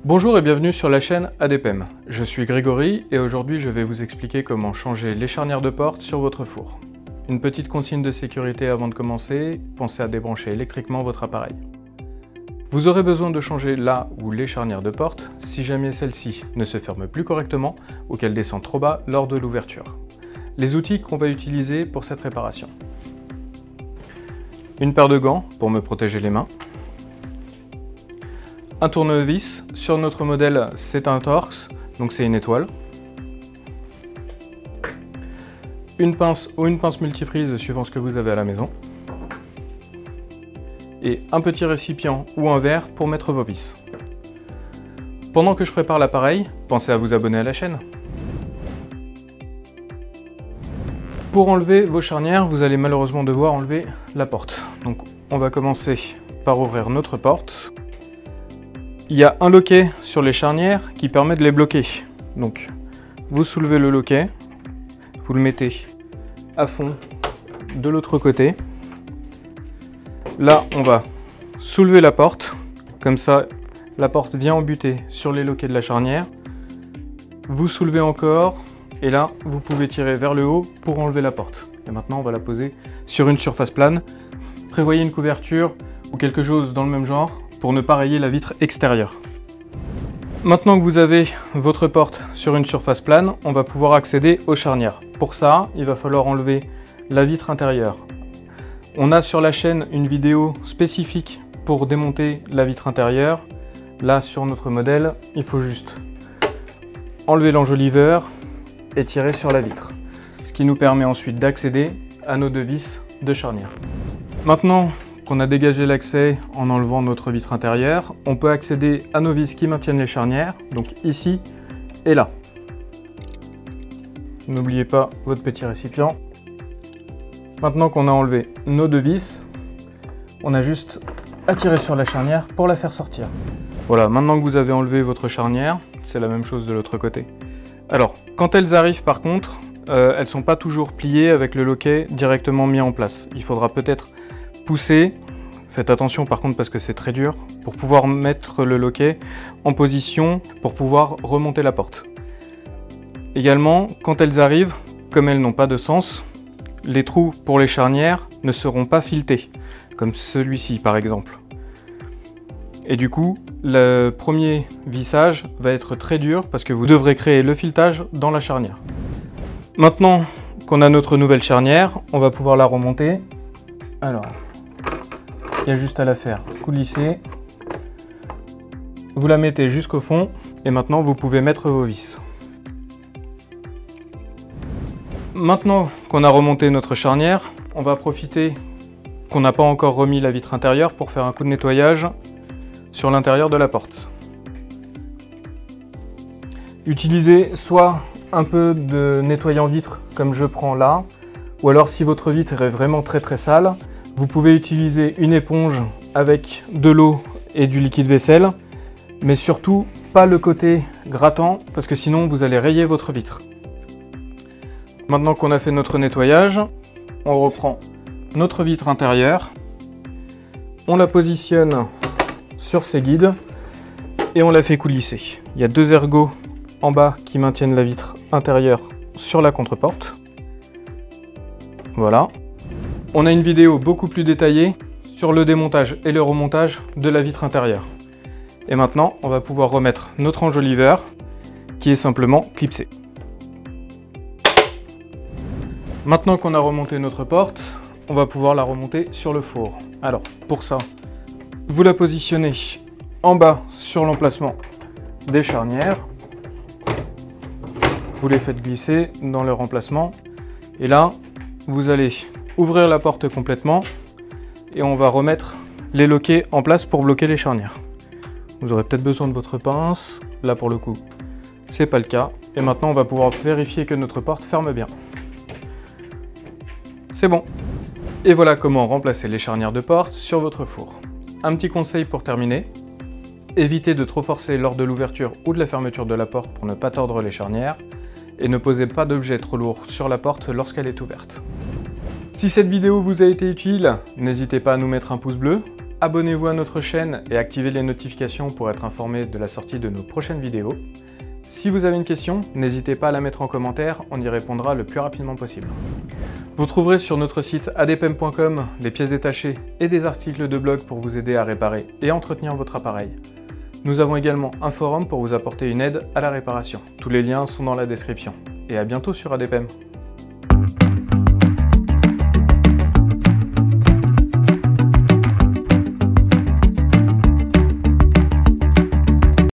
Bonjour et bienvenue sur la chaîne ADPM. Je suis Grégory et aujourd'hui je vais vous expliquer comment changer les charnières de porte sur votre four. Une petite consigne de sécurité avant de commencer, pensez à débrancher électriquement votre appareil. Vous aurez besoin de changer la ou les charnières de porte si jamais celle-ci ne se ferme plus correctement ou qu'elle descend trop bas lors de l'ouverture. Les outils qu'on va utiliser pour cette réparation. Une paire de gants pour me protéger les mains. Un tournevis, sur notre modèle c'est un Torx, donc c'est une étoile. Une pince ou une pince multiprise suivant ce que vous avez à la maison. Et un petit récipient ou un verre pour mettre vos vis. Pendant que je prépare l'appareil, pensez à vous abonner à la chaîne. Pour enlever vos charnières, vous allez malheureusement devoir enlever la porte. Donc on va commencer par ouvrir notre porte. Il y a un loquet sur les charnières qui permet de les bloquer. Donc vous soulevez le loquet, vous le mettez à fond de l'autre côté. Là on va soulever la porte, comme ça la porte vient embuter sur les loquets de la charnière. Vous soulevez encore et là vous pouvez tirer vers le haut pour enlever la porte. Et maintenant on va la poser sur une surface plane. Prévoyez une couverture ou quelque chose dans le même genre pour ne pas rayer la vitre extérieure. Maintenant que vous avez votre porte sur une surface plane, on va pouvoir accéder aux charnières. Pour ça, il va falloir enlever la vitre intérieure. On a sur la chaîne une vidéo spécifique pour démonter la vitre intérieure. Là, sur notre modèle, il faut juste enlever l'enjoliveur et tirer sur la vitre. Ce qui nous permet ensuite d'accéder à nos deux vis de charnière. Maintenant qu'on a dégagé l'accès en enlevant notre vitre intérieure, on peut accéder à nos vis qui maintiennent les charnières, donc ici et là. N'oubliez pas votre petit récipient. Maintenant qu'on a enlevé nos deux vis, on a juste à tirer sur la charnière pour la faire sortir. Voilà, maintenant que vous avez enlevé votre charnière, c'est la même chose de l'autre côté. Alors, quand elles arrivent par contre, elles ne sont pas toujours pliées avec le loquet directement mis en place. Il faudra peut-être pousser, faites attention par contre parce que c'est très dur, pour pouvoir mettre le loquet en position pour pouvoir remonter la porte. Également, quand elles arrivent, comme elles n'ont pas de sens, les trous pour les charnières ne seront pas filetés, comme celui-ci par exemple. Et du coup, le premier vissage va être très dur parce que vous devrez créer le filetage dans la charnière. Maintenant qu'on a notre nouvelle charnière, on va pouvoir la remonter. Alors, il y a juste à la faire coulisser. Vous la mettez jusqu'au fond et maintenant vous pouvez mettre vos vis. Maintenant qu'on a remonté notre charnière, on va profiter qu'on n'a pas encore remis la vitre intérieure pour faire un coup de nettoyage sur l'intérieur de la porte. Utilisez soit un peu de nettoyant vitre comme je prends là, ou alors si votre vitre est vraiment très sale, vous pouvez utiliser une éponge avec de l'eau et du liquide vaisselle, mais surtout pas le côté grattant parce que sinon vous allez rayer votre vitre. Maintenant qu'on a fait notre nettoyage, on reprend notre vitre intérieure, on la positionne sur ses guides et on la fait coulisser. Il y a deux ergots en bas qui maintiennent la vitre intérieure sur la contreporte. Voilà. On a une vidéo beaucoup plus détaillée sur le démontage et le remontage de la vitre intérieure. Et maintenant, on va pouvoir remettre notre enjoliveur qui est simplement clipsé. Maintenant qu'on a remonté notre porte, on va pouvoir la remonter sur le four. Alors, pour ça, vous la positionnez en bas sur l'emplacement des charnières. Vous les faites glisser dans leur emplacement. Et là, vous allez ouvrir la porte complètement et on va remettre les loquets en place pour bloquer les charnières. Vous aurez peut-être besoin de votre pince, là pour le coup c'est pas le cas. Et maintenant on va pouvoir vérifier que notre porte ferme bien. C'est bon. Et voilà comment remplacer les charnières de porte sur votre four. Un petit conseil pour terminer, évitez de trop forcer lors de l'ouverture ou de la fermeture de la porte pour ne pas tordre les charnières et ne posez pas d'objets trop lourds sur la porte lorsqu'elle est ouverte. Si cette vidéo vous a été utile, n'hésitez pas à nous mettre un pouce bleu, abonnez-vous à notre chaîne et activez les notifications pour être informé de la sortie de nos prochaines vidéos. Si vous avez une question, n'hésitez pas à la mettre en commentaire, on y répondra le plus rapidement possible. Vous trouverez sur notre site adepem.com les pièces détachées et des articles de blog pour vous aider à réparer et entretenir votre appareil. Nous avons également un forum pour vous apporter une aide à la réparation. Tous les liens sont dans la description. Et à bientôt sur ADPM.